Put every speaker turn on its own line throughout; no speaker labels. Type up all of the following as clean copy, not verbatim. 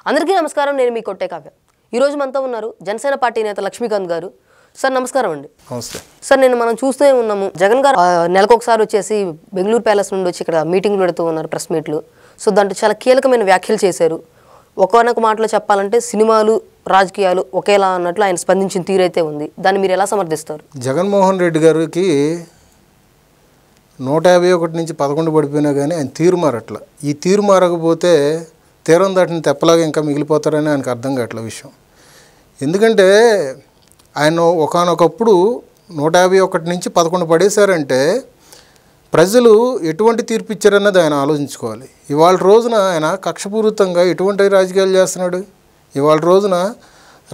అందరికీ నమస్కారం. నేను మీ కొట్టే కావ్య. ఈరోజు మనతో ఉన్నారు జనసేన పార్టీ నేత లక్ష్మీకాంత్ గారు. సార్ నమస్కారం అండి.
నమస్తే సార్.
మనం చూస్తూ ఉన్నాము, జగన్ గారు నెలకొకసారి వచ్చేసి బెంగళూరు ప్యాలెస్ నుండి వచ్చి ఇక్కడ మీటింగ్లు పెడుతూ ఉన్నారు, ప్రెస్ మీట్లు. సో దాంట్లో చాలా కీలకమైన వ్యాఖ్యలు చేశారు. ఒకనొక మాటలో చెప్పాలంటే సినిమాలు రాజకీయాలు ఒకేలా అన్నట్లు ఆయన స్పందించిన తీరైతే ఉంది. దాన్ని మీరు ఎలా సమర్థిస్తారు?
జగన్మోహన్ రెడ్డి గారికి 151 నుంచి 11 పడిపోయినా కానీ ఆయన తీరు మారట్ల. ఈ తీరు మారకపోతే తీరం దాటిని తెప్పలాగా ఇంకా మిగిలిపోతారని ఆయనకు అర్థం కావట్ల విషయం. ఎందుకంటే ఆయన ఒకానొకప్పుడు 151 నుంచి 11 పడేశారంటే ప్రజలు ఎటువంటి తీర్పు ఇచ్చారన్నది ఆయన ఆలోచించుకోవాలి. ఇవాళ రోజున ఆయన కక్షపూరితంగా ఎటువంటి రాజకీయాలు చేస్తున్నాడు. ఇవాళ రోజున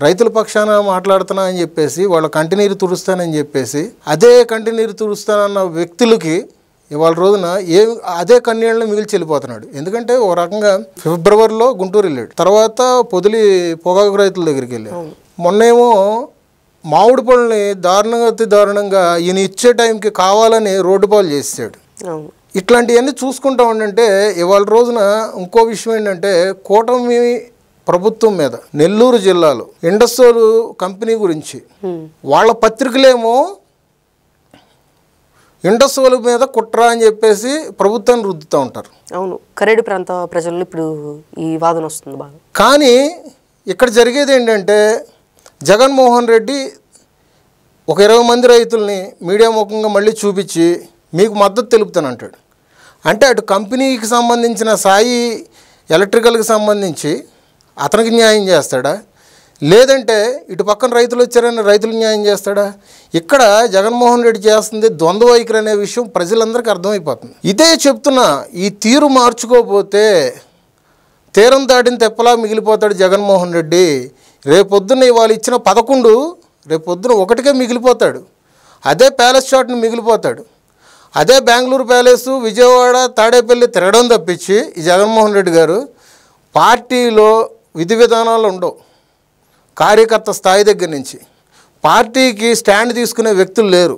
రైతుల పక్షాన మాట్లాడుతున్నా అని చెప్పేసి వాళ్ళ కంటినీరు తుడుస్తానని చెప్పేసి అదే కంటినీరు తుడుస్తానన్న వ్యక్తులకి ఇవాళ రోజున అదే కన్నీళ్ళని మిగిల్చి వెళ్ళిపోతున్నాడు. ఎందుకంటే ఓ రకంగా ఫిబ్రవరిలో గుంటూరు వెళ్ళాడు, తర్వాత పొదిలి పొగాకు రైతుల దగ్గరికి వెళ్ళాడు. మొన్నేమో మామిడి పళ్ళని దారుణంగా ఈయన ఇచ్చే టైంకి కావాలని రోడ్డు పాలు చేసాడు. ఇట్లాంటివన్నీ చూసుకుంటా ఉండంటే ఇవాళ రోజున ఇంకో విషయం ఏంటంటే కూటమి ప్రభుత్వం మీద నెల్లూరు జిల్లాలో ఇండస్ట్రియల్ కంపెనీ గురించి వాళ్ళ పత్రికలేమో ఇండస్ట్రియల్ మీద కుట్ర అని చెప్పేసి ప్రభుత్వాన్ని రుద్దుతూ ఉంటారు.
అవును, కరేడు ప్రాంత ప్రజల్లో ఇప్పుడు ఈ వాదన వస్తుంది బాగా.
కానీ ఇక్కడ జరిగేది ఏంటంటే జగన్మోహన్ రెడ్డి ఒక 20 మంది రైతుల్ని మీడియా ముఖంగా మళ్ళీ చూపించి మీకు మద్దతు తెలుపుతానంటాడు. అంటే అటు కంపెనీకి సంబంధించిన సాయి ఎలక్ట్రికల్కి సంబంధించి అతనికి న్యాయం చేస్తాడా, లేదంటే ఇటు పక్కన రైతులు వచ్చారని రైతులకు న్యాయం చేస్తాడా? ఇక్కడ జగన్మోహన్ రెడ్డి చేస్తుంది ద్వంద్వ వైఖరి అనే విషయం ప్రజలందరికీ అర్థమైపోతుంది. ఇదే చెప్తున్నా, ఈ తీరు మార్చుకోకపోతే తీరం దాటిన తెప్పలా మిగిలిపోతాడు జగన్మోహన్ రెడ్డి. రేపొద్దున వాళ్ళు ఇచ్చిన 11 రేపొద్దున 1కే మిగిలిపోతాడు. అదే ప్యాలెస్ షాట్ని మిగిలిపోతాడు. అదే బెంగళూరు ప్యాలెస్, విజయవాడ, తాడేపల్లి తిరగడం తప్పించి ఈ జగన్మోహన్ రెడ్డి గారు పార్టీలో విధి విధానాలు ఉండవు. కార్యకర్త స్థాయి దగ్గర నుంచి పార్టీకి స్టాండ్ తీసుకునే వ్యక్తులు లేరు.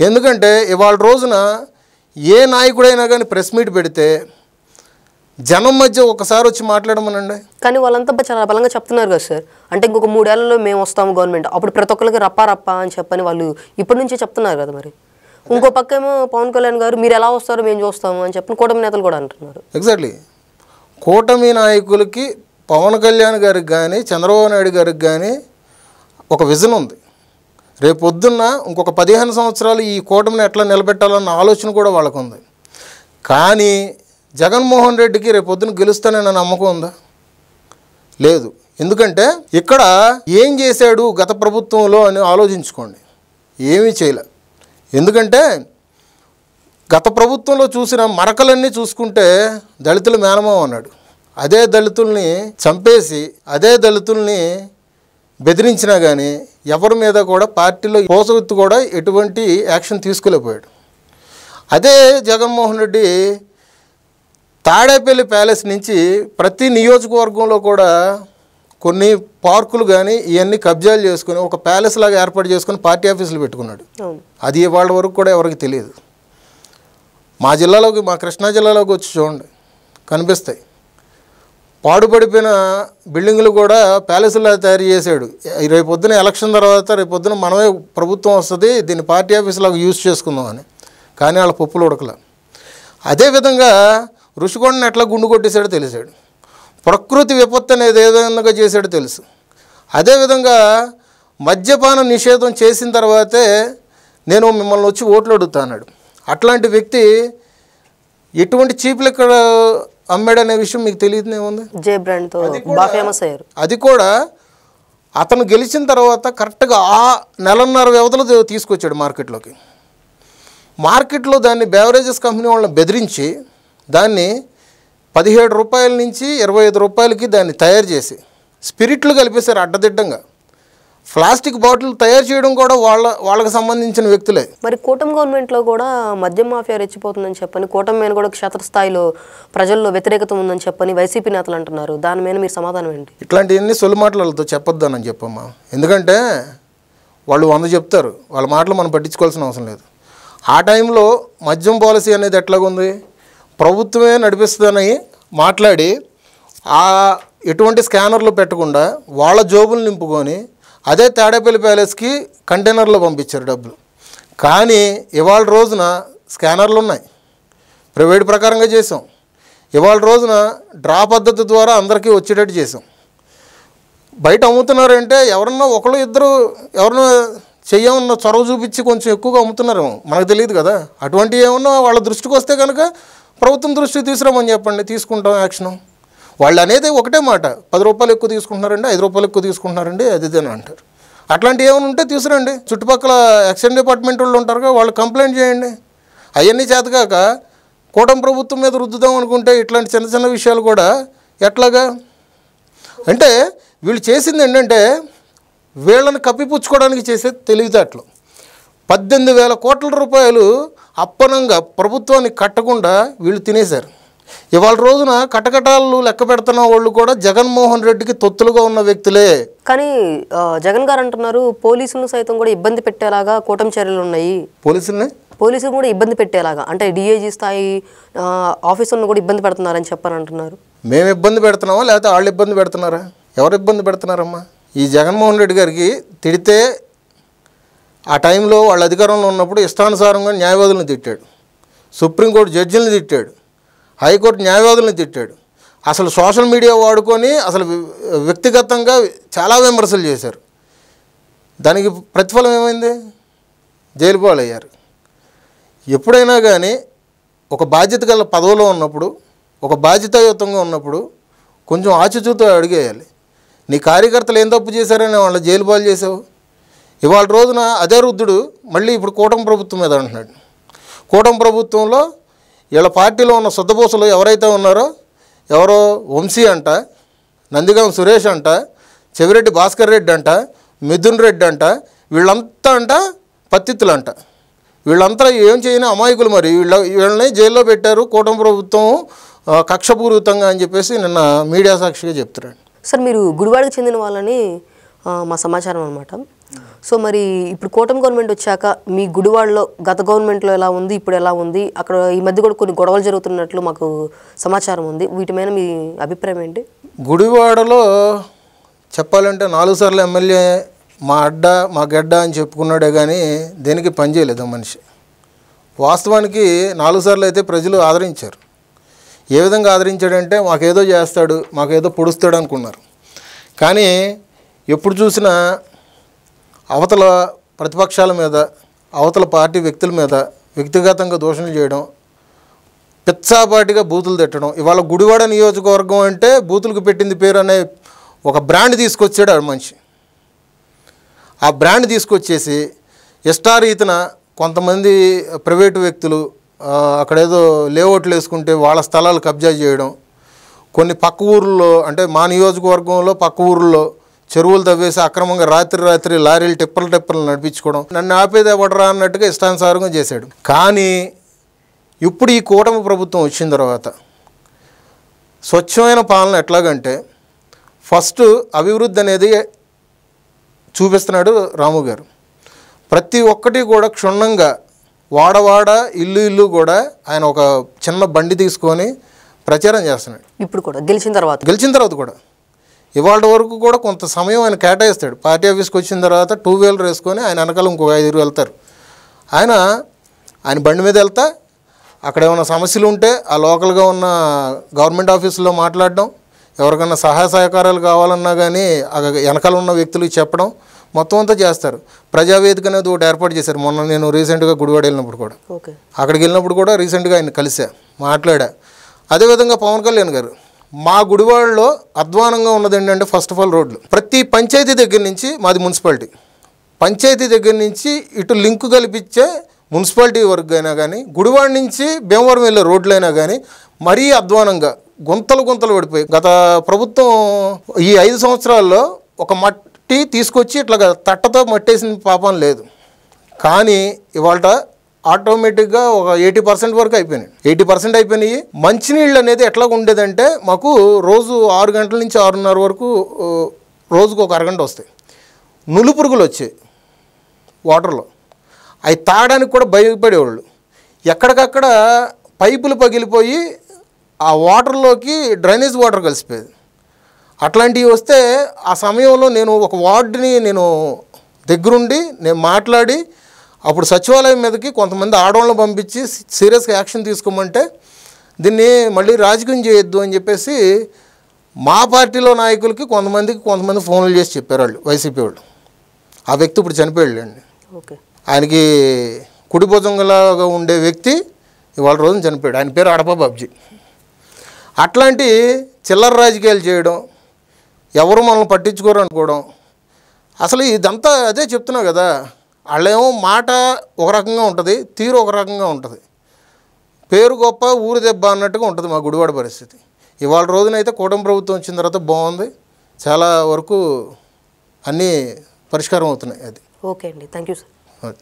ఎందుకంటే ఇవాళ రోజున ఏ నాయకుడైనా కానీ ప్రెస్ మీట్ పెడితే జనం మధ్య ఒకసారి వచ్చి మాట్లాడమనండి.
కానీ వాళ్ళంతా చాలా బలంగా చెప్తున్నారు కదా సార్. అంటే ఇంకొక 3 ఏళ్లలో మేము వస్తాము గవర్నమెంట్, అప్పుడు ప్రతి ఒక్కరికి రప్పా అని చెప్పని వాళ్ళు ఇప్పటి నుంచే చెప్తున్నారు కదా. మరి ఇంకో పక్క ఏమో పవన్ కళ్యాణ్ గారు మీరు ఎలా వస్తారో మేము చూస్తాము అని చెప్పని కూటమి నేతలు కూడా అంటున్నారు.
ఎగ్జాక్ట్లీ. కూటమి నాయకులకి పవన్ కళ్యాణ్ గారికి కానీ చంద్రబాబు నాయుడు గారికి కానీ ఒక విజన్ ఉంది. రేపొద్దున్న ఇంకొక 15 సంవత్సరాలు ఈ కూటమిని ఎట్లా నిలబెట్టాలన్న ఆలోచన కూడా వాళ్ళకు ఉంది. కానీ జగన్మోహన్ రెడ్డికి రేపొద్దున గెలుస్తానన్న నమ్మకం ఉందా? లేదు. ఎందుకంటే ఇక్కడ ఏం చేశాడు గత ప్రభుత్వంలో అని ఆలోచించుకోండి. ఏమీ చేయలే. ఎందుకంటే గత ప్రభుత్వంలో చూసిన మరకలన్నీ చూసుకుంటే దళితుల మేనమావ అన్నాడు. అదే దళితుల్ని చంపేసి అదే దళితుల్ని బెదిరించినా కానీ ఎవరి మీద కూడా పార్టీలో కోసవెత్తు కూడా ఎటువంటి యాక్షన్ తీసుకోలేకపోయాడు. అదే జగన్మోహన్ రెడ్డి తాడేపల్లి ప్యాలెస్ నుంచి ప్రతి నియోజకవర్గంలో కూడా కొన్ని పార్కులు కానీ ఇవన్నీ కబ్జాలు చేసుకుని ఒక ప్యాలెస్ లాగా ఏర్పాటు చేసుకుని పార్టీ ఆఫీసులు పెట్టుకున్నాడు. అది ఇవాళ వరకు కూడా ఎవరికి తెలియదు. మా జిల్లాలోకి, మా కృష్ణా జిల్లాలోకి వచ్చి చూడండి, కనిపిస్తాయి. పాడుపడిపోయిన బిల్డింగులు కూడా ప్యాలెస్లా తయారు చేశాడు. రేపొద్దున ఎలక్షన్ తర్వాత రేపొద్దున మనమే ప్రభుత్వం వస్తుంది, దీన్ని పార్టీ ఆఫీసులాగా యూజ్ చేసుకుందాం అని. కానీ వాళ్ళ పప్పులు ఉడకల. అదేవిధంగా ఋషికొండని ఎట్లా గుండు కొట్టేశాడో తెలిసాడు. ప్రకృతి విపత్తు అనేది ఏ విధంగా చేశాడో తెలుసు. అదేవిధంగా మద్యపాన నిషేధం చేసిన తర్వాతే నేను మిమ్మల్ని వచ్చి ఓట్లు అడుగుతా అన్నాడు. అట్లాంటి వ్యక్తి ఎటువంటి చీప్ లిక్కర్ అమ్మాడనే విషయం మీకు తెలియదునేముంది.
జే బ్రాండ్తో బాగా ఫేమస్ అయ్యారు. అది
కూడా అతను గెలిచిన తర్వాత కరెక్ట్గా ఆ 1.5 వ్యవధిలో తీసుకొచ్చాడు మార్కెట్లోకి. మార్కెట్లో దాన్ని బెవరేజెస్ కంపెనీ వాళ్ళని బెదిరించి దాన్ని 17 రూపాయల నుంచి 25 రూపాయలకి దాన్ని తయారు చేసి స్పిరిట్లు కలిపేశారు అడ్డదిడ్డంగా. ప్లాస్టిక్ బాటిల్ తయారు చేయడం కూడా వాళ్ళకి సంబంధించిన వ్యక్తులే.
మరి కూటమి గవర్నమెంట్లో కూడా మద్యం మాఫియా రెచ్చిపోతుందని చెప్పని, కూటమి మీద కూడా క్షేత్రస్థాయిలో ప్రజల్లో వ్యతిరేకత ఉందని చెప్పని వైసీపీ నేతలు అంటున్నారు. దాని మీద మీరు సమాధానం ఏంటి?
ఇట్లాంటివన్నీ సొల్లు మాటలతో చెప్పొద్దానని చెప్పమ్మా. ఎందుకంటే వాళ్ళు 100 చెప్తారు, వాళ్ళ మాటలు మనం పట్టించుకోవాల్సిన అవసరం లేదు. ఆ టైంలో మద్యం పాలసీ అనేది ఎట్లాగుంది, ప్రభుత్వమే నడిపిస్తుందని మాట్లాడి ఆ ఎటువంటి స్కానర్లు పెట్టకుండా వాళ్ళ జోబులు నింపుకొని అదే తాడేపల్లి ప్యాలెస్కి కంటైనర్లో పంపించారు డబ్బులు. కానీ ఇవాళ రోజున స్కానర్లు ఉన్నాయి, ప్రైవేట్ ప్రకారంగా చేసాం. ఇవాళ రోజున డ్రా పద్ధతి ద్వారా అందరికీ వచ్చేటట్టు చేసాం. బయట అమ్ముతున్నారంటే ఎవరన్నా ఒకళ్ళు ఇద్దరు ఎవరన్నా చెయ్యమన్న చొరవ చూపించి కొంచెం ఎక్కువగా అమ్ముతున్నారేమో, మనకు తెలియదు కదా. అటువంటి ఏమన్నా వాళ్ళ దృష్టికి వస్తే కనుక ప్రభుత్వం దృష్టికి తీసుకురామని చెప్పండి, తీసుకుంటాం యాక్షన్. వాళ్ళు అనేది ఒకటే మాట, 10 రూపాయలు ఎక్కువ తీసుకుంటున్నారండి, 5 రూపాయలు ఎక్కువ తీసుకుంటున్నారండి, అదిదేని అంటారు. అట్లాంటివి ఏమైనా ఉంటే తీసుకురండి. చుట్టుపక్కల ఎక్సైజ్ డిపార్ట్మెంట్ వాళ్ళు ఉంటారుగా, వాళ్ళు కంప్లైంట్ చేయండి. అవన్నీ చేతకాక కూటమి ప్రభుత్వం మీద రుద్దుదాం అనుకుంటే ఇట్లాంటి చిన్న చిన్న విషయాలు కూడా ఎట్లాగా అంటే వీళ్ళు చేసింది ఏంటంటే వీళ్ళని కప్పిపుచ్చుకోవడానికి చేసే తెలివితేటలు. 18,000 కోట్ల రూపాయలు అప్పనంగా ప్రభుత్వానికి కట్టకుండా వీళ్ళు తినేశారు. ఇవాళ రోజున కటకటాలు లెక్క పెడుతున్న వాళ్ళు కూడా జగన్మోహన్ రెడ్డికి తొత్తులుగా ఉన్న వ్యక్తులే.
కానీ జగన్ గారు అంటున్నారు పోలీసులను సైతం కూడా ఇబ్బంది పెట్టేలాగా కూటమి చర్యలు ఉన్నాయి. పోలీసులు కూడా ఇబ్బంది పెట్టేలాగా అంటే డిఐజీ స్థాయి ఆఫీసర్లను కూడా ఇబ్బంది పెడుతున్నారని చెప్పని అంటున్నారు.
మేము ఇబ్బంది పెడుతున్నామా లేకపోతే వాళ్ళు ఇబ్బంది పెడుతున్నారా? ఎవరు ఇబ్బంది పెడుతున్నారమ్మా? ఈ జగన్మోహన్ రెడ్డి గారికి తిడితే ఆ టైంలో వాళ్ళ అధికారంలో ఉన్నప్పుడు ఇష్టానుసారంగా న్యాయవాదులను తిట్టాడు, సుప్రీంకోర్టు జడ్జిలను తిట్టాడు, హైకోర్టు న్యాయవాదులను తిట్టాడు. అసలు సోషల్ మీడియా వాడుకొని అసలు వ్యక్తిగతంగా చాలా విమర్శలు చేశారు. దానికి ప్రతిఫలం ఏమైంది? జైలు పాలయ్యారు. ఎప్పుడైనా కానీ ఒక బాధ్యత గల పదవిలో ఉన్నప్పుడు, ఒక బాధ్యతాయుతంగా ఉన్నప్పుడు కొంచెం ఆచితూతో అడిగేయాలి. నీ కార్యకర్తలు ఏం తప్పు చేశారని వాళ్ళ జైలు పాలు చేసావు. ఇవాళ రోజున అదే రుద్దుడు మళ్ళీ ఇప్పుడు కూటమి ప్రభుత్వం మీద అంటున్నాడు. కూటమి ప్రభుత్వంలో వీళ్ళ పార్టీలో ఉన్న శుద్ధపూసలు ఎవరైతే ఉన్నారో, ఎవరో వంశీ అంట, నందిగాం సురేష్ అంట, చెవిరెడ్డి భాస్కర్ రెడ్డి అంట, మిథున్ రెడ్డి అంట, వీళ్ళంతా అంట పత్తిత్తులు అంట. వీళ్ళంతా ఏం చేయని అమాయకులు. మరి వీళ్ళని జైల్లో పెట్టారు కూటమి ప్రభుత్వం కక్షపూరితంగా అని చెప్పేసి నిన్న మీడియా సాక్షిగా చెప్తున్నాడు.
సార్ మీరు గుడివాడకు చెందిన వాళ్ళని మా సమాచారం అనమాట. సో మరి ఇప్పుడు కూటమి గవర్నమెంట్ వచ్చాక మీ గుడివాడలో గత గవర్నమెంట్లో ఎలా ఉంది, ఇప్పుడు ఎలా ఉంది? అక్కడ ఈ మధ్య కూడా కొన్ని గొడవలు జరుగుతున్నట్లు మాకు సమాచారం ఉంది. వీటి మీద మీ అభిప్రాయం ఏంటి?
గుడివాడలో చెప్పాలంటే 4 సార్లు ఎమ్మెల్యే మా గడ్డ అని చెప్పుకున్నాడే కానీ దేనికి పనిచేయలేదు మనిషి. వాస్తవానికి 4 సార్లు అయితే ప్రజలు ఆదరించారు. ఏ విధంగా ఆదరించాడంటే మాకేదో చేస్తాడు, మాకేదో పొడుస్తాడు అనుకున్నారు. కానీ ఎప్పుడు చూసినా అవతల ప్రతిపక్షాల మీద, అవతల పార్టీ వ్యక్తుల మీద వ్యక్తిగతంగా దూషణలు చేయడం, పిచ్చాపాటిగా బూతులు తిట్టడం. ఇవాళ గుడివాడ నియోజకవర్గం అంటే బూతులకు పెట్టింది పేరు అనే ఒక బ్రాండ్ తీసుకొచ్చాడు ఆ మనిషి. ఆ బ్రాండ్ తీసుకొచ్చేసి ఇష్టారీతిన కొంతమంది ప్రైవేటు వ్యక్తులు అక్కడేదో లేఅవుట్లు వేసుకుంటే వాళ్ళ స్థలాలు కబ్జా చేయడం, కొన్ని పక్క ఊర్లో అంటే మా నియోజకవర్గంలో పక్క ఊర్లో చెరువులు తవ్వేసి అక్రమంగా రాత్రి లారీలు టిప్పలు నడిపించుకోవడం, నన్ను ఆపేది ఎవడరా అన్నట్టుగా ఇష్టానుసారంగా చేశాడు. కానీ ఇప్పుడు ఈ కూటమి ప్రభుత్వం వచ్చిన తర్వాత స్వచ్ఛమైన పాలన ఎట్లాగంటే ఫస్ట్ అభివృద్ధి అనేది చూపిస్తున్నాడు రాము గారు. ప్రతి ఒక్కటి కూడా క్షుణ్ణంగా వాడవాడ ఇల్లు కూడా ఆయన ఒక చిన్న బండి తీసుకొని ప్రచారం చేస్తున్నాడు. ఇప్పుడు కూడా గెలిచిన తర్వాత కూడా ఇవాళ వరకు కూడా కొంత సమయం ఆయన కేటాయిస్తాడు. పార్టీ ఆఫీస్కి వచ్చిన తర్వాత 2 వీలర్ వేసుకొని ఆయన వెనకాల ఇంకొక 5 వెళ్తారు. ఆయన బండి మీద వెళ్తా అక్కడ ఏమైనా సమస్యలు ఉంటే ఆ లోకల్గా ఉన్న గవర్నమెంట్ ఆఫీసులో మాట్లాడడం, ఎవరికైనా సహాయ సహకారాలు కావాలన్నా కానీ వెనకాల ఉన్న వ్యక్తులకు చెప్పడం, మొత్తం అంతా చేస్తారు. ప్రజావేదిక అనేది ఒకటి ఏర్పాటు చేశారు. మొన్న నేను రీసెంట్గా గుడివాడ వెళ్ళినప్పుడు కూడా, అక్కడికి వెళ్ళినప్పుడు కూడా రీసెంట్గా ఆయన కలిసా, మాట్లాడా. అదేవిధంగా పవన్ కళ్యాణ్ గారు మా గుడివాడలో అధ్వానంగా ఉన్నది ఏంటంటే ఫస్ట్ ఆఫ్ ఆల్ రోడ్లు. ప్రతి పంచాయతీ దగ్గర నుంచి, మాది మున్సిపాలిటీ, పంచాయతీ దగ్గర నుంచి ఇటు లింకు కల్పించే మున్సిపాలిటీ వరకు అయినా కానీ, గుడివాడ నుంచి భీమవరం వెళ్ళే రోడ్లు అయినా కానీ మరీ అధ్వానంగా గుంతలు పడిపోయి, గత ప్రభుత్వం ఈ 5 సంవత్సరాల్లో ఒక మట్టి తీసుకొచ్చి ఇట్లా తట్టతో మట్టేసిన పాపం లేదు. కానీ ఇవాళ ఆటోమేటిక్గా ఒక 80% వరకు అయిపోయినాయి. 80% అయిపోయినాయి. మంచినీళ్ళు అనేది ఎట్లా ఉండేదంటే మాకు రోజు 6 గంటల నుంచి 6:30 వరకు రోజుకు ఒక అరగంట వస్తాయి. నులుపురుగులు వచ్చాయి వాటర్లో, అవి తాగడానికి కూడా భయపడేవాళ్ళు. ఎక్కడికక్కడ పైపులు పగిలిపోయి ఆ వాటర్లోకి డ్రైనేజ్ వాటర్ కలిసిపోయేది. అట్లాంటివి వస్తే ఆ సమయంలో నేను ఒక వార్డుని నేను దగ్గరుండి నేను మాట్లాడి అప్పుడు సచివాలయం మీదకి కొంతమంది ఆడవాళ్ళని పంపించి సీరియస్గా యాక్షన్ తీసుకోమంటే దీన్ని మళ్ళీ రాజకీయం చేయొద్దు అని చెప్పేసి మా పార్టీలో నాయకులకి కొంతమంది ఫోన్లు చేసి చెప్పారు వాళ్ళు, వైసీపీ వాళ్ళు. ఆ వ్యక్తి ఇప్పుడు చనిపోయాడండి.
ఓకే.
ఆయనకి కుడి భుజంలాగా ఉండే వ్యక్తి ఇవాళ రోజున చనిపోయాడు. ఆయన పేరు అడప బాబ్జీ. అట్లాంటి చిల్లర రాజకీయాలు చేయడం, ఎవరు మనల్ని పట్టించుకోరు అనుకోవడం, అసలు ఇదంతా అదే చెప్తున్నావు కదా, వాళ్ళేమో మాట ఒక రకంగా ఉంటుంది, తీరు ఒక రకంగా ఉంటుంది, పేరు గొప్ప ఊరు దెబ్బ అన్నట్టుగా ఉంటుంది మా గుడివాడ పరిస్థితి. ఇవాళ రోజునైతే కూటమి ప్రభుత్వం వచ్చిన తర్వాత బాగుంది, చాలా వరకు అన్నీ పరిష్కారం అవుతున్నాయి. అది
ఓకే అండి, థ్యాంక్ యూ సార్.